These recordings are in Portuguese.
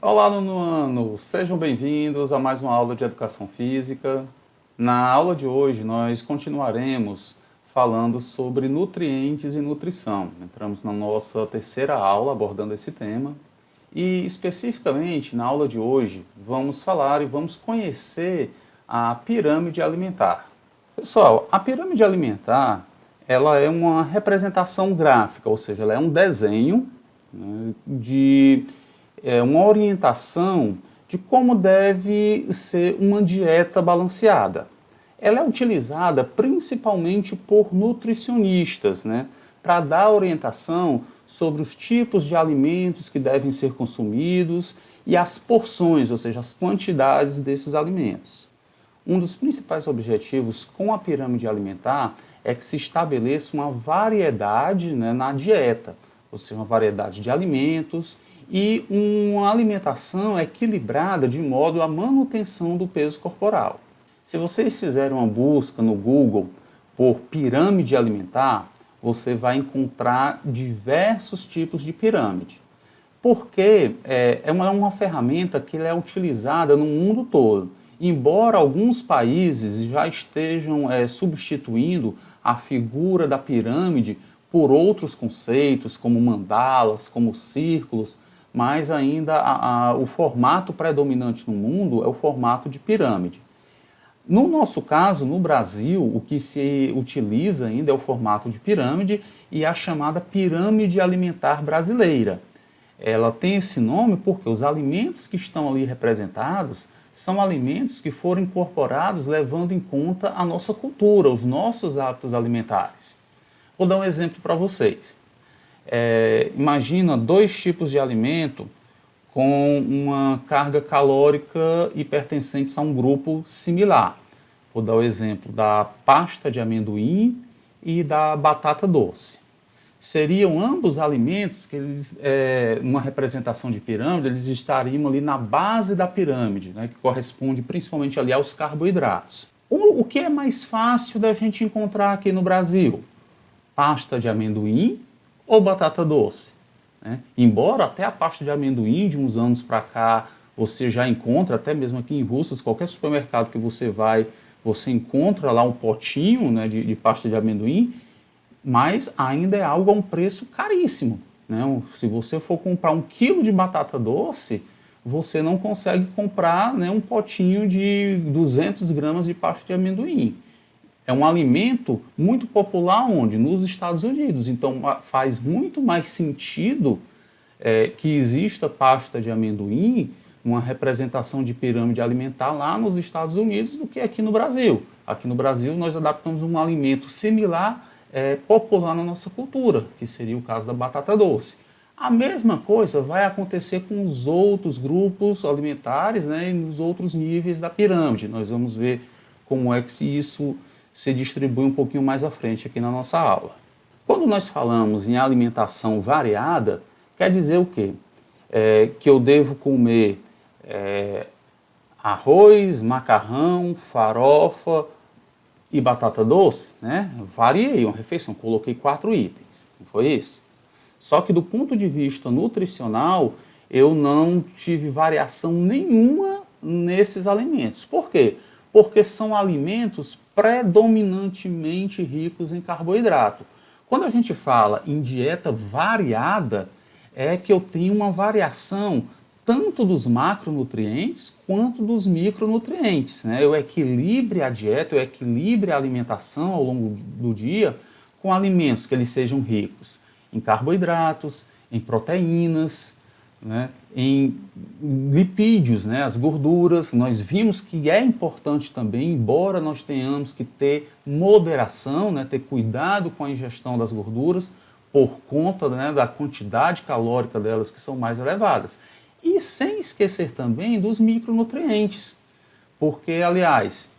Olá, nono ano! Sejam bem-vindos a mais uma aula de Educação Física. Na aula de hoje, nós continuaremos falando sobre nutrientes e nutrição. Entramos na nossa terceira aula abordando esse tema. E, especificamente, na aula de hoje, vamos falar e vamos conhecer a pirâmide alimentar. Pessoal, a pirâmide alimentar, ela é uma representação gráfica, ou seja, ela é um desenho, né, de uma orientação de como deve ser uma dieta balanceada. Ela é utilizada principalmente por nutricionistas, né, para dar orientação sobre os tipos de alimentos que devem ser consumidos e as porções, ou seja, as quantidades desses alimentos. Um dos principais objetivos com a pirâmide alimentar é que se estabeleça uma variedade, né, na dieta, ou seja, uma variedade de alimentos e uma alimentação equilibrada de modo à manutenção do peso corporal. Se vocês fizerem uma busca no Google por pirâmide alimentar, você vai encontrar diversos tipos de pirâmide. Porque é uma ferramenta que é utilizada no mundo todo. Embora alguns países já estejam substituindo a figura da pirâmide por outros conceitos, como mandalas, como círculos, mas ainda o formato predominante no mundo é o formato de pirâmide. No nosso caso, no Brasil, o que se utiliza ainda é o formato de pirâmide e a chamada pirâmide alimentar brasileira. Ela tem esse nome porque os alimentos que estão ali representados são alimentos que foram incorporados levando em conta a nossa cultura, os nossos hábitos alimentares. Vou dar um exemplo para vocês. Imagina dois tipos de alimento com uma carga calórica e pertencentes a um grupo similar. Vou dar o exemplo da pasta de amendoim e da batata doce. Seriam ambos alimentos que eles, numa representação de pirâmide, eles estariam ali na base da pirâmide, né, que corresponde principalmente ali aos carboidratos. O que é mais fácil da gente encontrar aqui no Brasil? Pasta de amendoim ou batata doce? Né? Embora até a pasta de amendoim de uns anos para cá você já encontra, até mesmo aqui em Russas, qualquer supermercado que você vai, você encontra lá um potinho, né, de pasta de amendoim, mas ainda é algo a um preço caríssimo. Né? Se você for comprar 1 quilo de batata doce, você não consegue comprar, né, um potinho de 200 gramas de pasta de amendoim. É um alimento muito popular onde? Nos Estados Unidos. Então faz muito mais sentido que exista pasta de amendoim, uma representação de pirâmide alimentar lá nos Estados Unidos do que aqui no Brasil. Aqui no Brasil nós adaptamos um alimento similar, popular na nossa cultura, que seria o caso da batata doce. A mesma coisa vai acontecer com os outros grupos alimentares, né, e nos outros níveis da pirâmide. Nós vamos ver como é que isso se distribui um pouquinho mais à frente aqui na nossa aula. Quando nós falamos em alimentação variada, quer dizer o quê? Que eu devo comer arroz, macarrão, farofa e batata doce, né? Variei uma refeição, coloquei 4 itens, não foi isso? Só que do ponto de vista nutricional, eu não tive variação nenhuma nesses alimentos. Por quê? Porque são alimentos predominantemente ricos em carboidrato. Quando a gente fala em dieta variada, é que eu tenho uma variação tanto dos macronutrientes quanto dos micronutrientes. Né? Eu equilibre a dieta, eu equilibre a alimentação ao longo do dia com alimentos que eles sejam ricos em carboidratos, em proteínas, né, em lipídios, né, as gorduras. Nós vimos que é importante também, embora nós tenhamos que ter moderação, né, ter cuidado com a ingestão das gorduras, por conta, né, da quantidade calórica delas que são mais elevadas. E sem esquecer também dos micronutrientes, porque, aliás,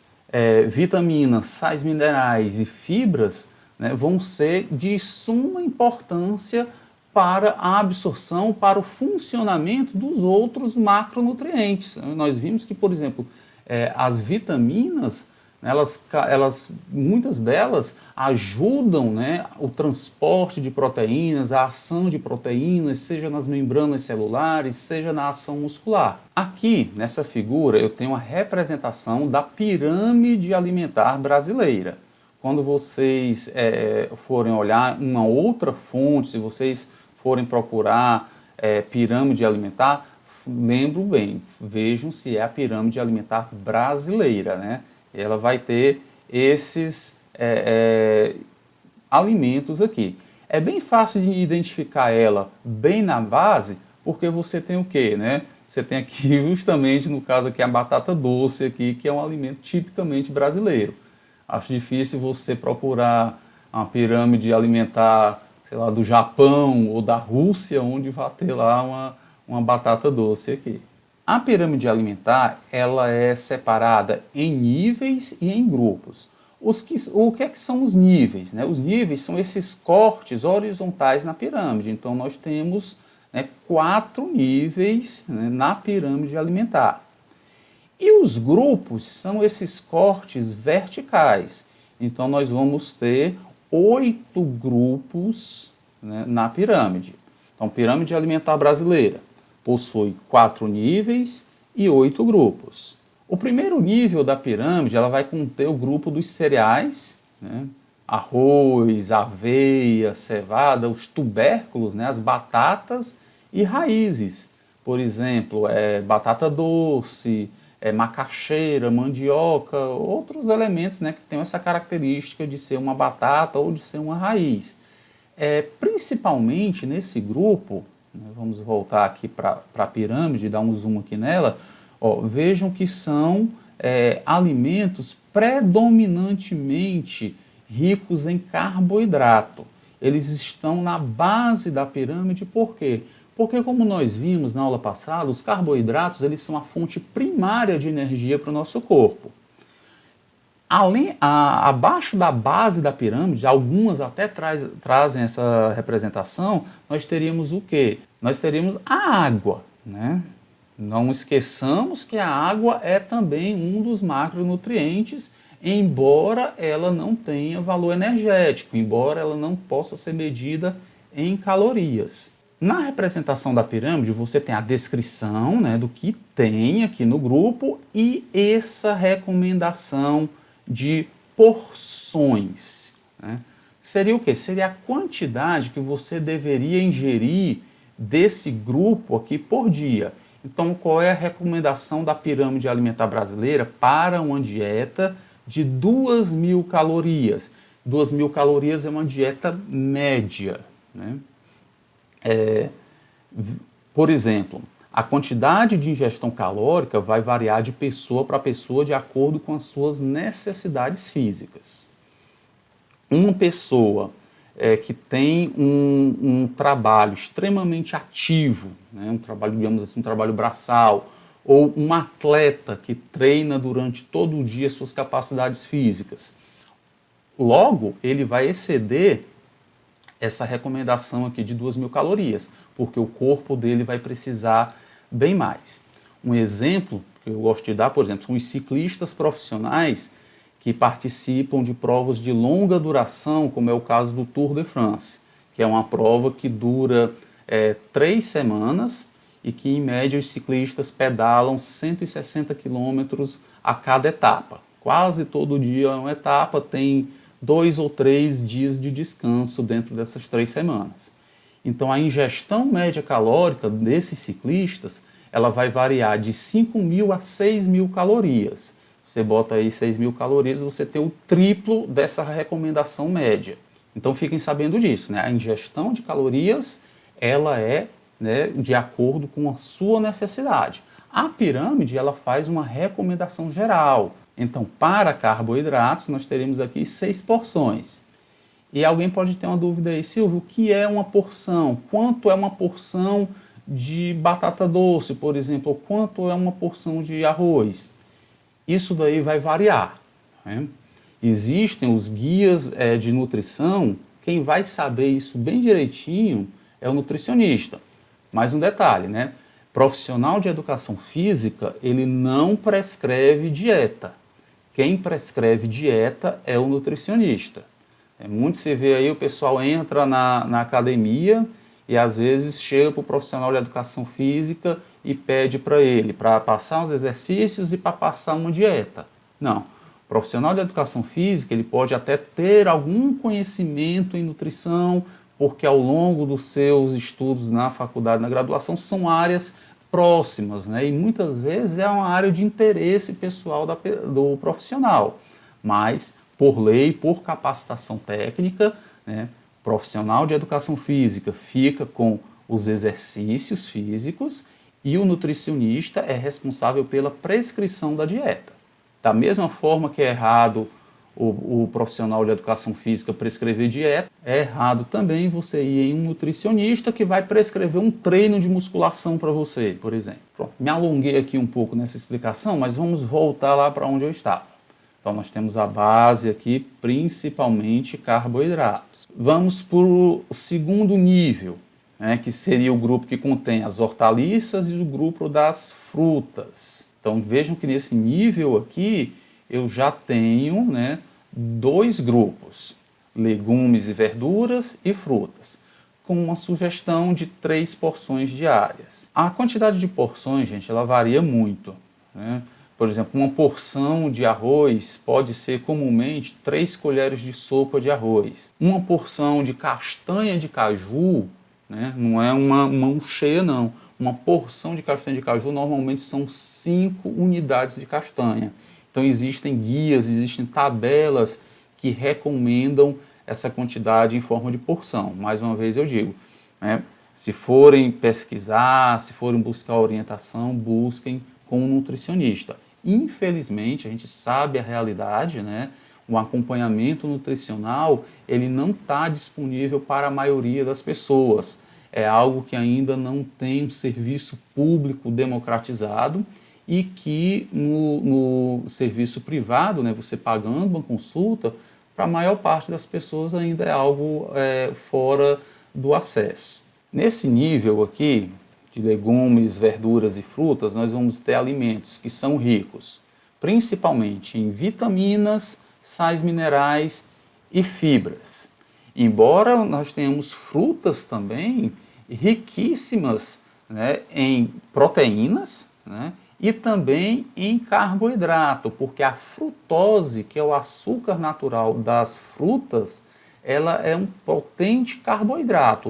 vitaminas, sais minerais e fibras, né, vão ser de suma importância para a absorção, para o funcionamento dos outros macronutrientes. Nós vimos que, por exemplo, as vitaminas Muitas delas ajudam, né, o transporte de proteínas, a ação de proteínas, seja nas membranas celulares, seja na ação muscular. Aqui, nessa figura, eu tenho a representação da pirâmide alimentar brasileira. Quando vocês forem olhar uma outra fonte, se vocês forem procurar pirâmide alimentar, lembro bem, vejam se é a pirâmide alimentar brasileira, né? Ela vai ter esses alimentos aqui. É bem fácil de identificar ela bem na base, porque você tem o quê, né? Você tem aqui justamente, no caso aqui, a batata doce aqui, que é um alimento tipicamente brasileiro. Acho difícil você procurar uma pirâmide alimentar, sei lá, do Japão ou da Rússia, onde vai ter lá uma batata doce aqui. A pirâmide alimentar, ela é separada em níveis e em grupos. O que é que são os níveis, né? Os níveis são esses cortes horizontais na pirâmide. Então, nós temos, né, 4 níveis, né, na pirâmide alimentar. E os grupos são esses cortes verticais. Então, nós vamos ter 8 grupos, né, na pirâmide. Então, pirâmide alimentar brasileira possui 4 níveis e 8 grupos. O primeiro nível da pirâmide ela vai conter o grupo dos cereais, né? Arroz, aveia, cevada, os tubérculos, né? As batatas e raízes. Por exemplo, batata doce, macaxeira, mandioca, outros elementos, né, que têm essa característica de ser uma batata ou de ser uma raiz. Principalmente nesse grupo, né, vamos voltar aqui para a pirâmide, dar um zoom aqui nela, ó, vejam que são alimentos predominantemente ricos em carboidrato. Eles estão na base da pirâmide, por quê? Porque, como nós vimos na aula passada, os carboidratos eles são a fonte primária de energia para o nosso corpo. Abaixo da base da pirâmide, algumas até trazem essa representação, nós teríamos o quê? Nós teríamos a água, né? Não esqueçamos que a água é também um dos macronutrientes, embora ela não tenha valor energético, embora ela não possa ser medida em calorias. Na representação da pirâmide, você tem a descrição, né, do que tem aqui no grupo e essa recomendação de porções, né? Seria o quê? Seria a quantidade que você deveria ingerir desse grupo aqui por dia. Então, qual é a recomendação da pirâmide alimentar brasileira para uma dieta de 2.000 calorias? 2.000 calorias é uma dieta média, né? Por exemplo, a quantidade de ingestão calórica vai variar de pessoa para pessoa de acordo com as suas necessidades físicas. Uma pessoa que tem um trabalho extremamente ativo, né, um trabalho, digamos assim, um trabalho braçal, ou um atleta que treina durante todo o dia suas capacidades físicas, logo ele vai exceder essa recomendação aqui de 2.000 calorias, porque o corpo dele vai precisar bem mais. Um exemplo que eu gosto de dar, por exemplo, são os ciclistas profissionais que participam de provas de longa duração, como é o caso do Tour de France, que é uma prova que dura 3 semanas e que, em média, os ciclistas pedalam 160 quilômetros a cada etapa. Quase todo dia uma etapa tem 2 ou 3 dias de descanso dentro dessas 3 semanas. Então, a ingestão média calórica desses ciclistas, ela vai variar de 5.000 a 6.000 calorias. Você bota aí 6.000 calorias, você tem o triplo dessa recomendação média. Então, fiquem sabendo disso, né? A ingestão de calorias, ela é, né, de acordo com a sua necessidade. A pirâmide, ela faz uma recomendação geral. Então, para carboidratos, nós teremos aqui 6 porções. E alguém pode ter uma dúvida aí, Silvio, o que é uma porção? Quanto é uma porção de batata doce, por exemplo? Ou quanto é uma porção de arroz? Isso daí vai variar, né? Existem os guias de nutrição, quem vai saber isso bem direitinho é o nutricionista. Mais um detalhe, né? Profissional de educação física, ele não prescreve dieta. quem prescreve dieta é o nutricionista. Muito se vê aí, o pessoal entra na academia e às vezes chega para o profissional de educação física e pede para ele para passar uns exercícios e para passar uma dieta. Não. O profissional de educação física ele pode até ter algum conhecimento em nutrição, porque ao longo dos seus estudos na faculdade, na graduação, são áreas próximas, né? E muitas vezes é uma área de interesse pessoal do profissional. Mas, por lei, por capacitação técnica, né, o profissional de educação física fica com os exercícios físicos e o nutricionista é responsável pela prescrição da dieta. Da mesma forma que é errado o profissional de educação física prescrever dieta, é errado também você ir em um nutricionista que vai prescrever um treino de musculação para você, por exemplo. Pronto, me alonguei aqui um pouco nessa explicação, mas vamos voltar lá para onde eu estava. Então nós temos a base aqui, principalmente carboidratos. Vamos para o segundo nível, né, que seria o grupo que contém as hortaliças e o grupo das frutas. Então vejam que nesse nível aqui eu já tenho, né, dois grupos, legumes e verduras e frutas, com uma sugestão de 3 porções diárias. A quantidade de porções, gente, ela varia muito, né? Por exemplo, uma porção de arroz pode ser comumente 3 colheres de sopa de arroz. Uma porção de castanha de caju, né, não é uma mão cheia não, uma porção de castanha de caju normalmente são 5 unidades de castanha. Então existem guias, existem tabelas que recomendam essa quantidade em forma de porção. Mais uma vez eu digo, né, se forem pesquisar, se forem buscar orientação, busquem com um nutricionista. Infelizmente, a gente sabe a realidade, né? O acompanhamento nutricional ele não está disponível para a maioria das pessoas. É algo que ainda não tem um serviço público democratizado e que no serviço privado, né, você pagando uma consulta, para a maior parte das pessoas ainda é algo fora do acesso. Nesse nível aqui, de legumes, verduras e frutas, nós vamos ter alimentos que são ricos, principalmente em vitaminas, sais minerais e fibras. Embora nós tenhamos frutas também riquíssimas, né, em proteínas, né, e também em carboidrato, porque a frutose, que é o açúcar natural das frutas, ela é um potente carboidrato.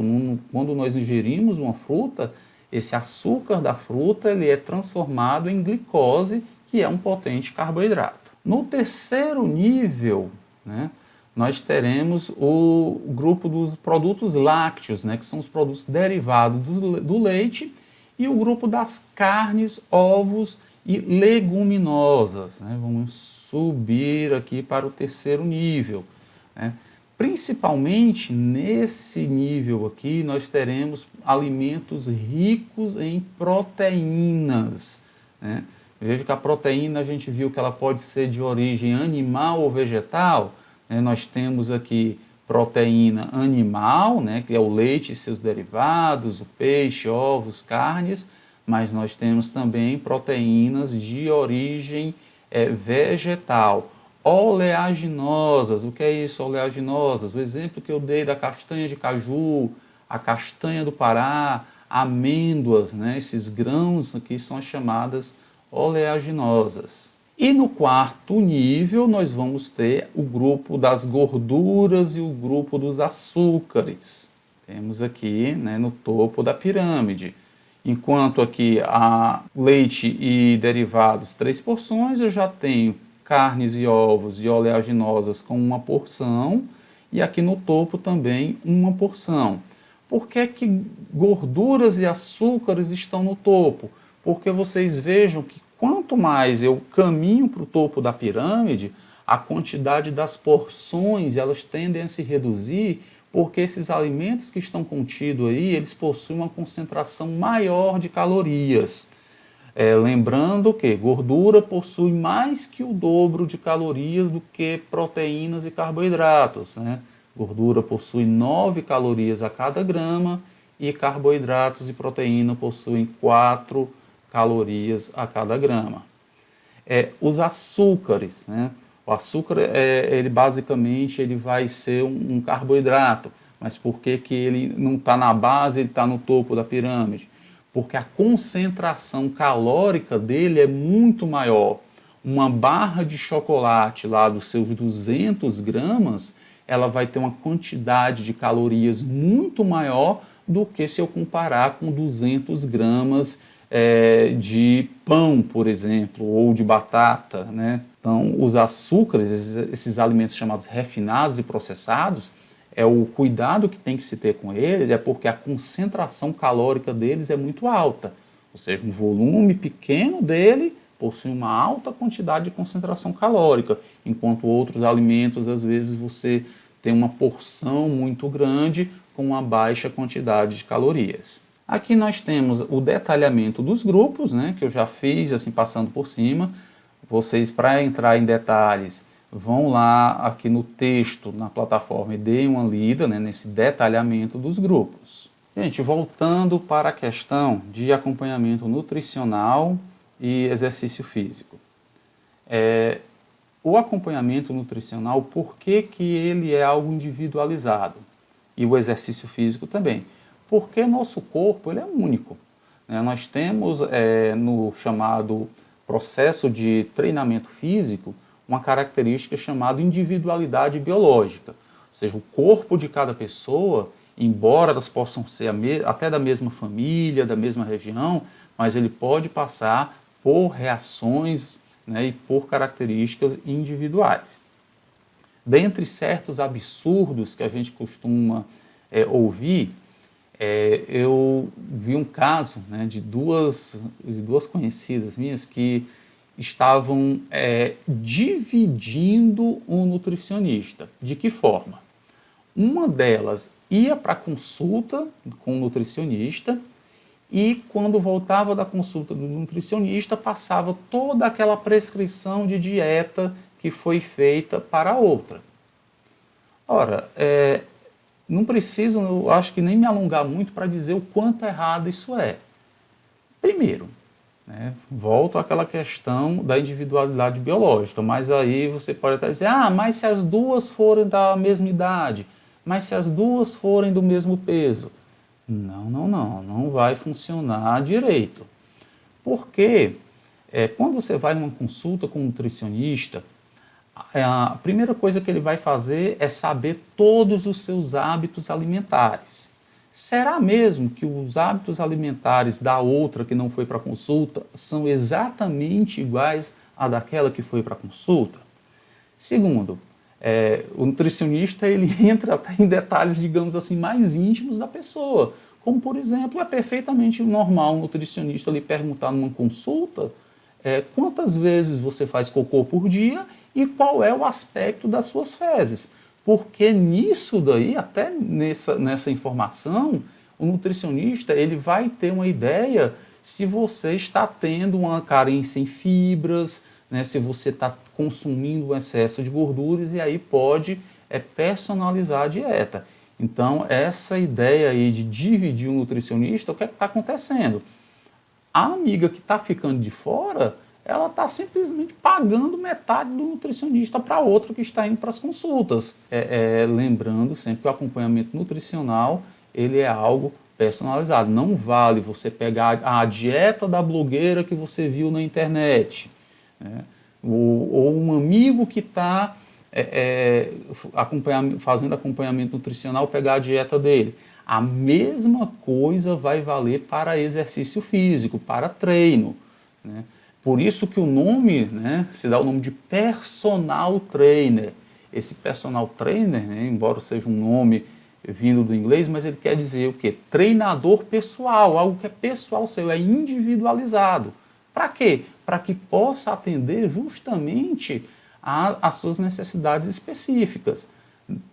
Quando nós ingerimos uma fruta, esse açúcar da fruta ele é transformado em glicose, que é um potente carboidrato. No terceiro nível, né, nós teremos o grupo dos produtos lácteos, né, que são os produtos derivados do leite, e o grupo das carnes, ovos e leguminosas, né? Vamos subir aqui para o terceiro nível, né? Principalmente nesse nível aqui nós teremos alimentos ricos em proteínas, né? Veja que a proteína a gente viu que ela pode ser de origem animal ou vegetal, né? Nós temos aqui proteína animal, né, que é o leite e seus derivados, o peixe, ovos, carnes, mas nós temos também proteínas de origem vegetal, oleaginosas. O que é isso, oleaginosas? O exemplo que eu dei da castanha de caju, a castanha do Pará, amêndoas, né, esses grãos aqui são as chamadas oleaginosas. E no quarto nível nós vamos ter o grupo das gorduras e o grupo dos açúcares. Temos aqui, né, no topo da pirâmide. Enquanto aqui a leite e derivados 3 porções, eu já tenho carnes e ovos e oleaginosas com 1 porção e aqui no topo também 1 porção. Por que que gorduras e açúcares estão no topo? Porque vocês vejam que quanto mais eu caminho para o topo da pirâmide, a quantidade das porções elas tendem a se reduzir, porque esses alimentos que estão contidos aí, eles possuem uma concentração maior de calorias. Lembrando que gordura possui mais que o dobro de calorias do que proteínas e carboidratos, né? Gordura possui 9 calorias a cada grama e carboidratos e proteína possuem 4 calorias a cada grama. os açúcares, né? O açúcar, ele basicamente ele vai ser um carboidrato, mas por que que ele não está na base, ele está no topo da pirâmide? Porque a concentração calórica dele é muito maior. Uma barra de chocolate lá dos seus 200 gramas, ela vai ter uma quantidade de calorias muito maior do que se eu comparar com 200 gramas de pão, por exemplo, ou de batata, né? Então, os açúcares, esses alimentos chamados refinados e processados, o cuidado que tem que se ter com eles é porque a concentração calórica deles é muito alta, ou seja, um volume pequeno dele possui uma alta quantidade de concentração calórica, enquanto outros alimentos, às vezes, você tem uma porção muito grande com uma baixa quantidade de calorias. Aqui nós temos o detalhamento dos grupos, né, que eu já fiz, assim, passando por cima. Vocês, para entrar em detalhes, vão lá aqui no texto, na plataforma, e deem uma lida, né, nesse detalhamento dos grupos. Gente, voltando para a questão de acompanhamento nutricional e exercício físico. O acompanhamento nutricional, por que que ele é algo individualizado? E o exercício físico também. Porque nosso corpo ele é único, né? Nós temos no chamado processo de treinamento físico uma característica chamada individualidade biológica. Ou seja, o corpo de cada pessoa, embora elas possam ser até da mesma família, da mesma região, mas ele pode passar por reações, né, e por características individuais. Dentre certos absurdos que a gente costuma ouvir, eu vi um caso, né, de duas conhecidas minhas que estavam dividindo um nutricionista. De que forma? Uma delas ia para a consulta com o nutricionista e quando voltava da consulta do nutricionista passava toda aquela prescrição de dieta que foi feita para a outra. Ora, não preciso, eu acho que nem me alongar muito para dizer o quanto errado isso é. Primeiro, né, volto àquela questão da individualidade biológica, mas aí você pode até dizer, mas se as duas forem da mesma idade, mas se as duas forem do mesmo peso. Não vai funcionar direito. Porque quando você vai numa consulta com um nutricionista, a primeira coisa que ele vai fazer é saber todos os seus hábitos alimentares. Será mesmo que os hábitos alimentares da outra que não foi para a consulta são exatamente iguais à daquela que foi para a consulta? Segundo, o nutricionista ele entra até em detalhes, digamos assim, mais íntimos da pessoa. Como, por exemplo, é perfeitamente normal um nutricionista lhe perguntar numa consulta quantas vezes você faz cocô por dia e qual é o aspecto das suas fezes. Porque nisso daí, até nessa informação, o nutricionista ele vai ter uma ideia se você está tendo uma carência em fibras, né, se você está consumindo um excesso de gorduras, e aí pode personalizar a dieta. Então, essa ideia aí de dividir o nutricionista, o que é que está acontecendo? A amiga que está ficando de fora, ela está simplesmente pagando metade do nutricionista para outra que está indo para as consultas. Lembrando sempre que o acompanhamento nutricional ele é algo personalizado. Não vale você pegar a dieta da blogueira que você viu na internet, né? Ou um amigo que está fazendo acompanhamento nutricional pegar a dieta dele. A mesma coisa vai valer para exercício físico, para treino, né? Por isso que o nome, né, se dá o nome de personal trainer. Esse personal trainer, né, embora seja um nome vindo do inglês, mas ele quer dizer o quê? Treinador pessoal, algo que é pessoal seu, é individualizado. Para quê? Para que possa atender justamente às suas necessidades específicas.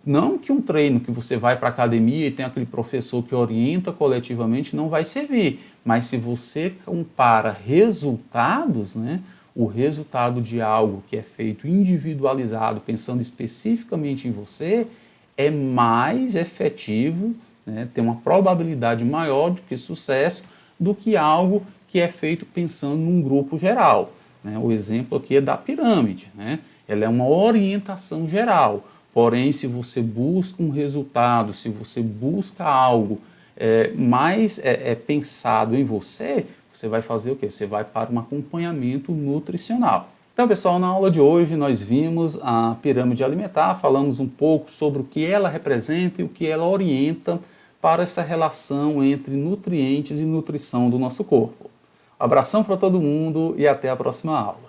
Não que um treino que você vai para a academia e tem aquele professor que orienta coletivamente não vai servir, mas se você compara resultados, né, o resultado de algo que é feito individualizado, pensando especificamente em você, é mais efetivo, né, tem uma probabilidade maior de sucesso do que algo que é feito pensando num grupo geral. né? O exemplo aqui é da pirâmide, né? Ela é uma orientação geral, porém, se você busca um resultado, se você busca algo mais pensado em você, você vai fazer o quê? Você vai para um acompanhamento nutricional. Então, pessoal, na aula de hoje nós vimos a pirâmide alimentar, falamos um pouco sobre o que ela representa e o que ela orienta para essa relação entre nutrientes e nutrição do nosso corpo. Abração para todo mundo e até a próxima aula.